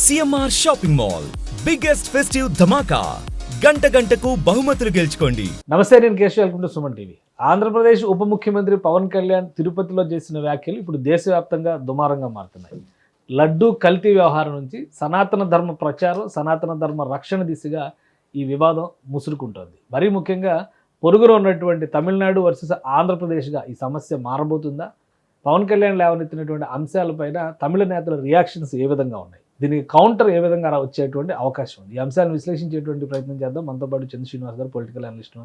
CMR shopping mall biggest festive ధమాకా గంట గంటకు బహుమతులు గెలుచుకోండి. నమస్తే, నేను Keshav. Welcome to Suman TV. Andhra Pradesh ఉప ముఖ్యమంత్రి పవన్ కళ్యాణ్ తిరుపతిలో చేసిన వ్యాఖ్యలు ఇప్పుడు దేశవ్యాప్తంగా దుమారంగా మారుతున్నాయి. లడ్డూ కల్తీ వ్యవహారం నుంచి సనాతన ధర్మ ప్రచారం, సనాతన ధర్మ రక్షణ దిశగా ఈ వివాదం ముసురుకుంటోంది. మరీ ముఖ్యంగా పొరుగులో ఉన్నటువంటి తమిళనాడు వర్సెస్ ఆంధ్రప్రదేశ్గా ఈ సమస్య మారబోతుందా? పవన్ కళ్యాణ్ లేవనెత్తినటువంటి అంశాలపైన తమిళ నేతల రియాక్షన్స్ ఏ విధంగా ఉన్నాయి? దీనికి కౌంటర్ ఏ విధంగా వచ్చేటువంటి అవకాశం ఉంది? ఈ అంశాలను విశ్లేషించేటువంటి ప్రయత్నం చేద్దాం. మనతో పాటు చంద్ర శ్రీనివాస్ గారు, పొలిటికల్ అనలిస్ట్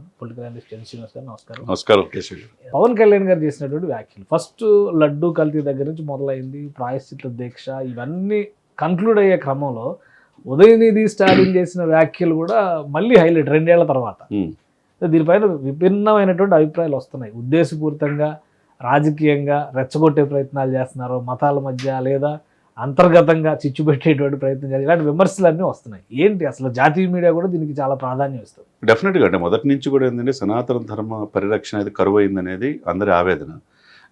చంద్ర శ్రీనివాస్ గారు, నమస్కారం. నమస్కారం కేశవ్. పవన్ కళ్యాణ్ గారు చేసినటువంటి వ్యాఖ్యలు ఫస్ట్ లడ్డూ కల్తీ దగ్గర నుంచి మొదలైంది, ప్రాయశ్చిత్త దీక్ష, ఇవన్నీ కన్క్లూడ్ అయ్యే క్రమంలో ఉదయనిధి స్టాలిన్ చేసిన వ్యాఖ్యలు కూడా మళ్ళీ హైలైట్ 2 ఏళ్ల తర్వాత. దీనిపైన విభిన్నమైనటువంటి అభిప్రాయాలు వస్తున్నాయి. ఉద్దేశపూరితంగా రాజకీయంగా రెచ్చగొట్టే ప్రయత్నాలు చేస్తున్నారు, మతాల మధ్య లేదా అంతర్గతంగా చిచ్చు పెట్టేటువంటి ప్రయత్నం చేయాలి, ఇలాంటి విమర్శలన్నీ వస్తున్నాయి. ఏంటి అసలు జాతీయ మీడియా కూడా దీనికి చాలా ప్రాధాన్యం ఇస్తుంది. డెఫినెట్గా అంటే మొదటి నుంచి కూడా ఏంటంటే సనాతన ధర్మ పరిరక్షణ అనేది కరువు అయిందనేది అందరి ఆవేదన.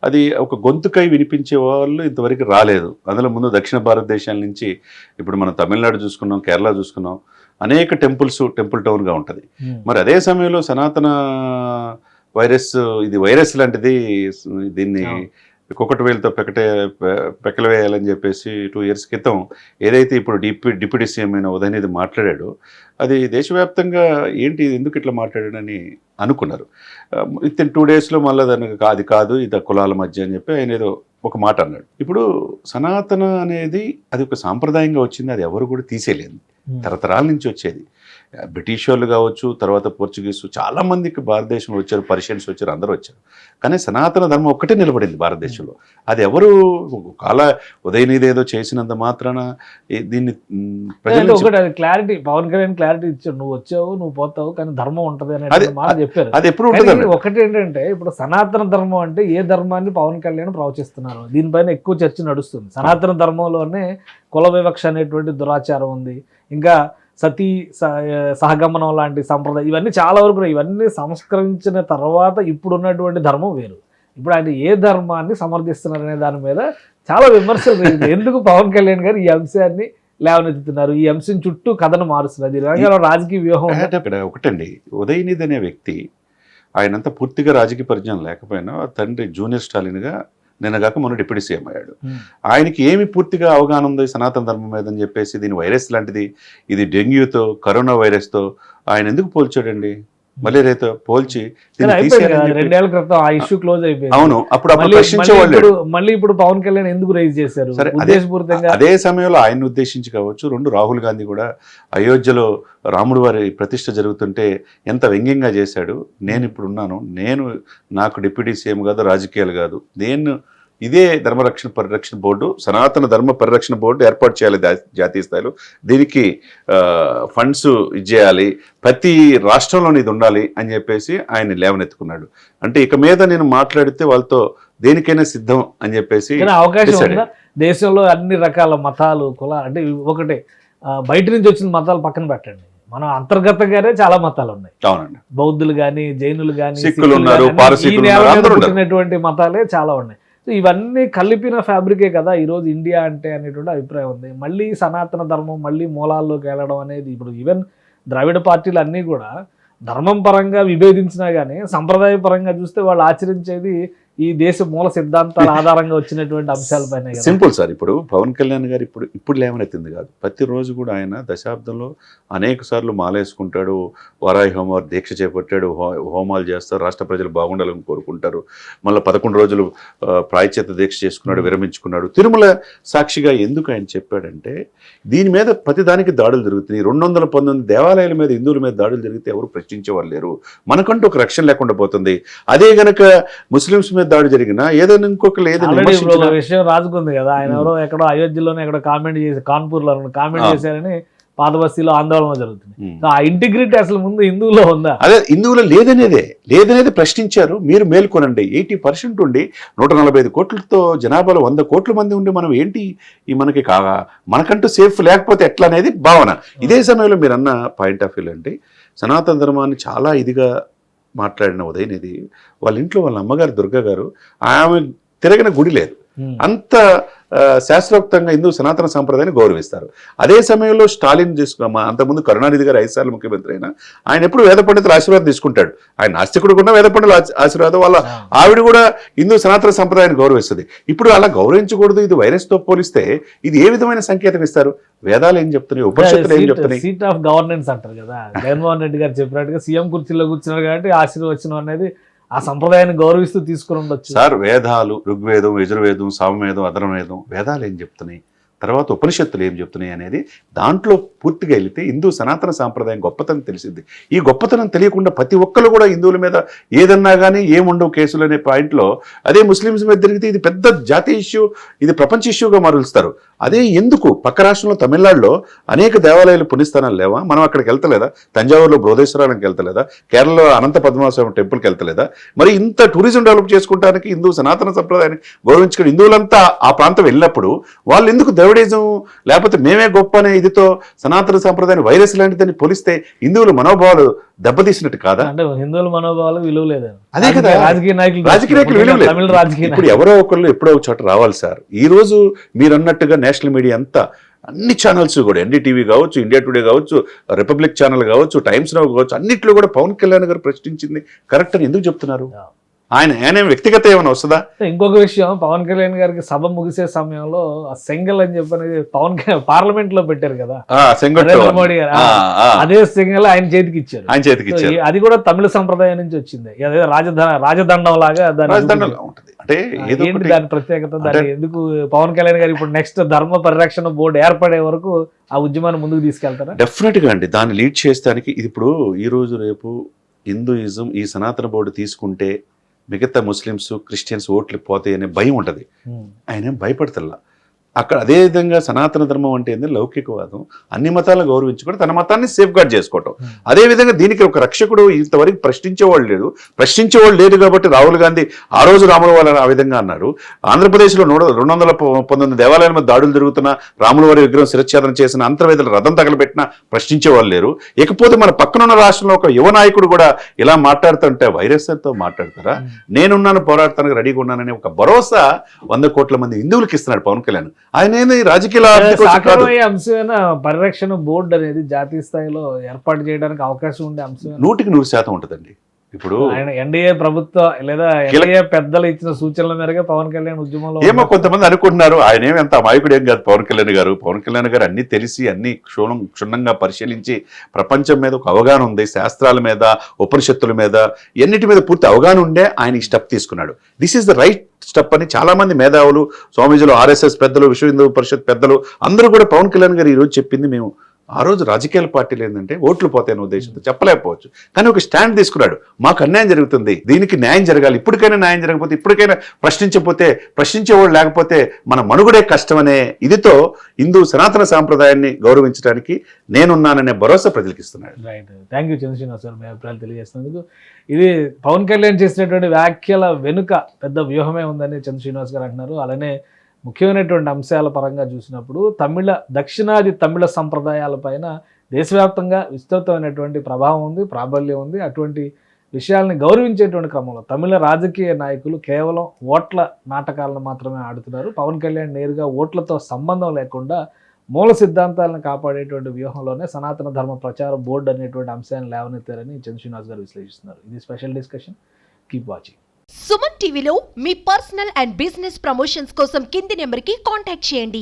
అది ఒక గొంతుకై వినిపించే వాళ్ళు ఇంతవరకు రాలేదు. అందులో ముందు దక్షిణ భారతదేశాల నుంచి ఇప్పుడు మనం తమిళనాడు చూసుకున్నాం, కేరళ చూసుకున్నాం, అనేక టెంపుల్ టౌన్గా ఉంటుంది. మరి అదే సమయంలో సనాతన ఇది వైరస్ లాంటిది, దీన్ని కుక్కటి వేలతో పెక్కలు వేయాలని చెప్పేసి 2 years క్రితం ఏదైతే ఇప్పుడు డిప్యూటీ సీఎం అయిన ఉదయనిధి మాట్లాడాడో అది దేశవ్యాప్తంగా ఏంటి ఎందుకు ఇట్లా మాట్లాడాడని అనుకున్నారు. విత్ ఇన్ 2 daysలో మళ్ళీ దానికి అది కాదు, ఇది కులాల మధ్య అని చెప్పి ఆయన ఏదో ఒక మాట అన్నాడు. ఇప్పుడు సనాతన అనేది అది ఒక సాంప్రదాయంగా వచ్చింది, అది ఎవరు కూడా తీసేయలేదు, తరతరాల నుంచి వచ్చేది. బ్రిటిష్ వాళ్ళు కావచ్చు, తర్వాత పోర్చుగీస్, చాలా మందికి భారతదేశంలో వచ్చారు, పర్షియన్స్ వచ్చారు, అందరూ వచ్చారు. కానీ సనాతన ధర్మం ఒక్కటే నిలబడింది భారతదేశంలో. అది ఎవరు ఉదయనిధి ఏదో చేసినంత మాత్రాన దీన్ని క్లారిటీ, పవన్ కళ్యాణ్ క్లారిటీ ఇచ్చాడు, నువ్వు వచ్చావు, నువ్వు పోతావు, కానీ ధర్మం ఉంటది అనేది మాట చెప్పారు. అది ఎప్పుడు ఉంటుంది. ఒకటి ఏంటంటే ఇప్పుడు సనాతన ధర్మం అంటే ఏ ధర్మాన్ని పవన్ కళ్యాణ్ ప్రవచిస్తున్నారు, దీనిపైన ఎక్కువ చర్చ నడుస్తుంది. సనాతన ధర్మంలోనే కుల వివక్ష అనేటువంటి దురాచారం ఉంది, ఇంకా సతీ సహగమనం లాంటి సంప్రదాయం, ఇవన్నీ చాలా వరకు ఇవన్నీ సంస్కరించిన తర్వాత ఇప్పుడున్నటువంటి ధర్మం వేరు. ఇప్పుడు ఆయన ఏ ధర్మాన్ని సమర్థిస్తున్నారనే దాని మీద చాలా విమర్శలు. ఎందుకు పవన్ కళ్యాణ్ గారు ఈ అంశాన్ని లేవనెత్తుతున్నారు, ఈ అంశం చుట్టూ కథను మారుస్తున్నారు, రాజకీయ వ్యూహం? ఒకటండి, ఉదయనిధి అనే వ్యక్తి ఆయనంతా పూర్తిగా రాజకీయ పరిజ్ఞానం లేకపోయినా తండ్రి జూనియర్ స్టాలిన్గా నిన్నగాక మొన్న డిప్యూటీ సీఎం అయ్యాడు. ఆయనకి ఏమి పూర్తిగా అవగాహన ఉంది సనాతన ధర్మం మీద అని చెప్పేసి, దీని వైరస్ లాంటిది, ఇది డెంగ్యూతో, కరోనా వైరస్తో ఆయన ఎందుకు పోల్చాడండి? మలేరియాతో పోల్చి 2 ఏళ్ల క్రితం ఆ ఇష్యూ క్లోజ్ అయిపోయింది. అవును, అప్పుడు ప్రశ్నించేవాళ్ళు. మళ్ళీ ఇప్పుడు పవన్ కళ్యాణ్ ఎందుకు రైజ్ చేశారు? అదే సమయంలో ఆయన ఉద్దేశించి కావచ్చు, 2 రాహుల్ గాంధీ కూడా అయోధ్యలో రాముడు వారి ప్రతిష్ఠ జరుగుతుంటే ఎంత వ్యంగ్యంగా చేశాడు. నేను ఇప్పుడు ఉన్నాను, నాకు డిప్యూటీ సీఎం కాదు, రాజకీయాలు కాదు, ఇదే పరిరక్షణ బోర్డు, సనాతన ధర్మ పరిరక్షణ బోర్డు ఏర్పాటు చేయాలి జాతీయ స్థాయిలో, దీనికి ఫండ్స్ ఇచ్చేయాలి, ప్రతి రాష్ట్రంలోని ఇది ఉండాలి అని చెప్పేసి ఆయన లేవనెత్తుకున్నాడు. అంటే ఇక మీద నేను మాట్లాడితే వాళ్ళతో దేనికైనా సిద్ధం అని చెప్పేసి అవకాశం ఉందా? దేశంలో అన్ని రకాల మతాలు, అంటే ఒకటే, బయట నుంచి వచ్చిన మతాలు పక్కన పెట్టండి, మనం అంతర్గతంగానే చాలా మతాలు ఉన్నాయి. అవునండి, బౌద్ధులు కానీ, జైనులు కానీ, సిక్కులు ఉన్నారు, పుట్టినటువంటి మతాలే చాలా ఉన్నాయి. ఇవన్నీ కలిపిన ఫ్యాబ్రికే కదా ఈరోజు ఇండియా అంటే అనేటువంటి అభిప్రాయం ఉంది. మళ్ళీ సనాతన ధర్మం మళ్ళీ మూలాల్లోకి వెళ్ళడం అనేది, ఇప్పుడు ఈవెన్ ద్రావిడ పార్టీలు అన్నీ కూడా ధర్మం పరంగా విభేదించినా కానీ సంప్రదాయ పరంగా చూస్తే వాళ్ళు ఆచరించేది ఈ దేశ మూల సిద్ధాంతాల ఆధారంగా వచ్చినటువంటి అంశాలపైన. సింపుల్ సార్, ఇప్పుడు పవన్ కళ్యాణ్ గారు ఇప్పుడు లేవనెత్తింది కాదు, ప్రతిరోజు కూడా ఆయన దశాబ్దంలో అనేక సార్లు మాలేసుకుంటాడు, వారాహి హోమవారి దీక్ష చేపట్టాడు, హోమాలు చేస్తారు, రాష్ట్ర ప్రజలు బాగుండాలని కోరుకుంటారు, మళ్ళీ 11 రోజులు ప్రాయశ్చిత్త దీక్ష చేసుకున్నాడు, విరమించుకున్నాడు. తిరుమల సాక్షిగా ఎందుకు ఆయన చెప్పాడంటే, దీని మీద ప్రతిదానికి దాడులు జరుగుతున్నాయి, 219 దేవాలయాల మీద, హిందువుల మీద దాడులు జరిగితే ఎవరు ప్రశ్నించేవాళ్ళు లేరు, మనకంటూ ఒక రక్షణ లేకుండా పోతుంది. అదే గనక ముస్లింస్ మీద దాడి జరిగినా ఏదైనా ఇంకొక విషయం రాజుకుంది కదా, ఆయన ఎవరో ఎక్కడో అయోధ్యలోనే ఎక్కడో కామెంట్ చేసి, కాన్పూర్ లో కామెంట్ చేశారని పాత బస్తీలో ఆందోళన జరుగుతుంది. ఆ ఇంటిగ్రిటీ అసలు ముందు హిందువులో ఉందా? అదే హిందువులో లేదనేది ప్రశ్నించారు. మీరు మేల్కొనండి, 80% ఉండి 145 కోట్లతో జనాభాలో 100 కోట్ల మంది ఉండి మనం ఏంటి మనకంటూ సేఫ్ లేకపోతే ఎట్లా అనేది భావన. ఇదే సమయంలో మీరు అన్న పాయింట్ ఆఫ్ వ్యూ అంటే సనాతన ధర్మాన్ని చాలా ఇదిగా మాట్లాడిన ఉదయనిధి వాళ్ళ ఇంట్లో వాళ్ళ అమ్మగారు దుర్గా గారు, ఆమె తిరగిన గుడి లేదు, అంత శాస్త్రోక్తంగా హిందూ సనాతన సంప్రదాయాన్ని గౌరవిస్తారు. అదే సమయంలో స్టాలిన్ అంతకుముందు కరుణానిధి గారు 5 సార్లు ముఖ్యమంత్రి అయినా ఆయన ఎప్పుడు వేద పండితుల ఆశీర్వాదం తీసుకుంటాడు. ఆయన నాస్తికుడు కూడా వేద పండితుల ఆశీర్వాదం వల్ల ఆవిడ కూడా హిందూ సనాతన సంప్రదాయాన్ని గౌరవిస్తుంది. ఇప్పుడు అలా గౌరవించకూడదు, ఇది వైరస్ తో పోలిస్తే ఇది ఏ విధమైన సంకేతం ఇస్తారు? వేదాలు ఏం చెప్తున్నాయి, ఉపనిషత్తులు ఏం చెప్తున్నాయి? సీట్ ఆఫ్ గవర్నెన్స్ అంటారు కదా, జగన్మోహన్ రెడ్డి గారు చెప్పినట్టుగా సీఎం కుర్చీలో కూర్చున్నారు కాబట్టి ఆశీర్వచనం అనేది ఆ సంప్రదాయాన్ని గౌరవిస్తూ తీసుకుని ఉండొచ్చు. సార్, వేదాలు ఋగ్వేదం, యజుర్వేదం, సామవేదం, అధర్వవేదం, వేదాలు ఏం చెప్తున్నాయి, తర్వాత ఉపనిషత్తులు ఏం చెప్తున్నాయి అనేది దాంట్లో పూర్తిగా వెళితే హిందూ సనాతన సాంప్రదాయం గొప్పతనం తెలిసింది. ఈ గొప్పతనం తెలియకుండా ప్రతి ఒక్కరు కూడా హిందువుల మీద ఏదన్నా కానీ ఏముండవు కేసులు అనే పాయింట్లో అదే ముస్లిమ్స్ మీద తిరిగితే ఇది పెద్ద జాతీయ ఇష్యూ, ఇది ప్రపంచ ఇష్యూగా మరులుస్తారు. అదే ఎందుకు పక్క రాష్ట్రంలో తమిళనాడులో అనేక దేవాలయాలు పుణ్యస్థానాలు లేవా? మనం అక్కడికి వెళ్తలేదా? తంజావూరులో బృహదేశ్వరానికి వెళ్తలేదా? కేరళలో అనంత పద్మనాభస్వామి టెంపుల్కి వెళ్తలేదా? మరి ఇంత టూరిజం డెవలప్ చేసుకోవడానికి హిందూ సనాతన సంప్రదాయాన్ని గౌరవించుకుని హిందువులంతా ఆ ప్రాంతం వెళ్ళినప్పుడు వాళ్ళు ఎందుకు ద్రవిడిజం లేకపోతే మేమే గొప్ప అనే ఇదితో సనాతన సంప్రదాయం వైరస్ లాంటిదని పోలిస్తే హిందువుల మనోభావాలు దెబ్బతీసినట్టు కాదా? అంటే హిందువుల మనోభావాలు విలువ లేదు. అదే కదా, రాజకీయ నాయకులు విలువ లేదు. తమిళ రాజకీయ ఇప్పుడు ఎవరో ఒకళ్ళు ఎప్పుడో ఒక చోట రావాలి సార్. ఈ రోజు మీరు అన్నట్టుగా నేషనల్ మీడియా అంతా అన్ని ఛానల్స్ కూడా ఎన్డీటీవీ కావచ్చు, ఇండియా టుడే కావచ్చు, రిపబ్లిక్ ఛానల్ కావచ్చు, టైమ్స్ నౌ కావచ్చు, అన్నిట్లో కూడా పవన్ కళ్యాణ్ గారు ప్రశ్నించింది కరెక్ట్ అని ఎందుకు చెప్తున్నారు? ఆయన వ్యక్తిగత ఏమైనా వస్తుందా? ఇంకొక విషయం, పవన్ కళ్యాణ్ గారికి సభ ముగిసే సమయంలో ఆ సెంగల్ అని చెప్పి పార్లమెంట్ లో పెట్టారు కదా నరేంద్ర మోడీ గారు, అదే సెంగల్ ఆయన చేతికి ఇచ్చారు. అది కూడా తమిళ సంప్రదాయం నుంచి వచ్చింది. అదే రాజదండం లాగా దాని ఉంటుంది. అంటే దాని ప్రత్యేకత, దాన్ని ఎందుకు పవన్ కళ్యాణ్ గారు ఇప్పుడు నెక్స్ట్ ధర్మ పరిరక్షణ బోర్డు ఏర్పడే వరకు ఆ ఉద్యమాన్ని ముందుకు తీసుకెళ్తారా? డెఫినెట్ గా అండి. దాన్ని లీడ్ చేయడానికి ఇది ఇప్పుడు ఈ రోజు రేపు హిందూయిజం ఈ సనాతన బోర్డు తీసుకుంటే మిగతా ముస్లిమ్స్, క్రిస్టియన్స్ ఓట్లు పోతాయనే భయం ఉంటుంది. ఆయన భయపడతల్లా. అక్కడ అదే విధంగా సనాతన ధర్మం అంటే ఏంటంటే లౌకికవాదం, అన్ని మతాలను గౌరవించుకోవడం, తన మతాన్ని సేఫ్ గార్డ్ చేసుకోవటం. అదేవిధంగా దీనికి ఒక రక్షకుడు ఇంతవరకు ప్రశ్నించేవాళ్ళు లేదు కాబట్టి రాహుల్ గాంధీ ఆ రోజు రాముల వారు ఆ విధంగా అన్నారు. ఆంధ్రప్రదేశ్లో 219 దేవాలయాల మీద దాడులు జరుగుతున్న, రాముల వారి విగ్రహం శిరచ్ఛేదన చేసిన, అంతర్వేదులు రథం తగలబెట్టినా ప్రశ్నించేవాళ్ళు లేరు. ఇకపోతే మన పక్కనున్న రాష్ట్రంలో ఒక యువ నాయకుడు కూడా ఇలా మాట్లాడుతుంటే వైరస్తో మాట్లాడతారా? నేనున్నాను, పోరాడతానికి రెడీగా ఉన్నానని ఒక భరోసా 100 కోట్ల మంది హిందువులకు ఇస్తున్నాడు పవన్ కళ్యాణ్. ఆయన రాజకీయ అంశమైన పరిరక్షణ బోర్డు అనేది జాతీయ స్థాయిలో ఏర్పాటు చేయడానికి అవకాశం ఉండే అంశం 100% ఉంటుందండి. ఇప్పుడు ఆయన ఎన్డీఏ ప్రభుత్వం లేదా ఎన్డీఏ పెద్దలు ఇచ్చిన సూచనల మేరకు పవన్ కళ్యాణ్ ఉద్యమంలో ఏమో కొంతమంది అనుకుంటున్నారు ఆయన ఏమి అంత అమాయకుడు ఏం కాదు పవన్ కళ్యాణ్ గారు అన్ని తెలిసి అన్ని క్షుణ్ణంగా పరిశీలించి ప్రపంచం మీద ఒక అవగాహన ఉంది, శాస్త్రాల మీద, ఉపనిషత్తుల మీద, ఎన్నిటి మీద పూర్తి అవగాహన ఉండే ఆయన ఈ స్టెప్ తీసుకున్నాడు. This is the right step అని చాలా మంది మేధావులు, స్వామీజీలు, ఆర్ఎస్ఎస్ పెద్దలు, విశ్వ హిందూ పరిషత్ పెద్దలు అందరూ కూడా పవన్ కళ్యాణ్ గారు ఈ రోజు చెప్పింది మేము ఆ రోజు రాజకీయాల పార్టీలు ఏంటంటే ఓట్లు పోతాయన్న ఉద్దేశంతో చెప్పలేకపోవచ్చు, కానీ ఒక స్టాండ్ తీసుకున్నాడు. మాకు అన్యాయం జరుగుతుంది, దీనికి న్యాయం జరగాలి, ఇప్పటికైనా న్యాయం జరగకపోతే, ఇప్పటికైనా ప్రశ్నించేవాళ్ళు లేకపోతే మన మనుగడే కష్టమనే ఇదితో హిందూ సనాతన సాంప్రదాయాన్ని గౌరవించడానికి నేనున్నాననే భరోసా ప్రజలకు ఇస్తున్నాడు. రైట్, థ్యాంక్ యూ చంద్రశ్రీనివాస్ గారు మీ అభిప్రాయాలు తెలియజేస్తున్నందుకు. ఇది పవన్ కళ్యాణ్ చేసినటువంటి వ్యాఖ్యల వెనుక పెద్ద వ్యూహమే ఉందని చంద్రశ్రీనివాస్ గారు అంటున్నారు. అలానే ముఖ్యమైనటువంటి అంశాల పరంగా చూసినప్పుడు దక్షిణాది తమిళ సంప్రదాయాలపైన దేశవ్యాప్తంగా విస్తృతమైనటువంటి ప్రభావం ఉంది, ప్రాబల్యం ఉంది. అటువంటి విషయాల్ని గౌరవించేటువంటి క్రమంలో తమిళ రాజకీయ నాయకులు కేవలం ఓట్ల నాటకాలను మాత్రమే ఆడుతున్నారు. పవన్ కళ్యాణ్ నేరుగా ఓట్లతో సంబంధం లేకుండా మూల సిద్ధాంతాలను కాపాడేటువంటి వ్యూహంలోనే సనాతన ధర్మ ప్రచార బోర్డు అనేటువంటి అంశాన్ని లేవనెత్తారని చంద్రశ్రీనివాస్ గారు విశ్లేషిస్తున్నారు. ఇది special discussion. Keep watching. Suman టీవీలో మీ పర్సనల్ అండ్ బిజినెస్ ప్రమోషన్స్ కోసం కింది నెంబర్కి కాంటాక్ట్ చేయండి.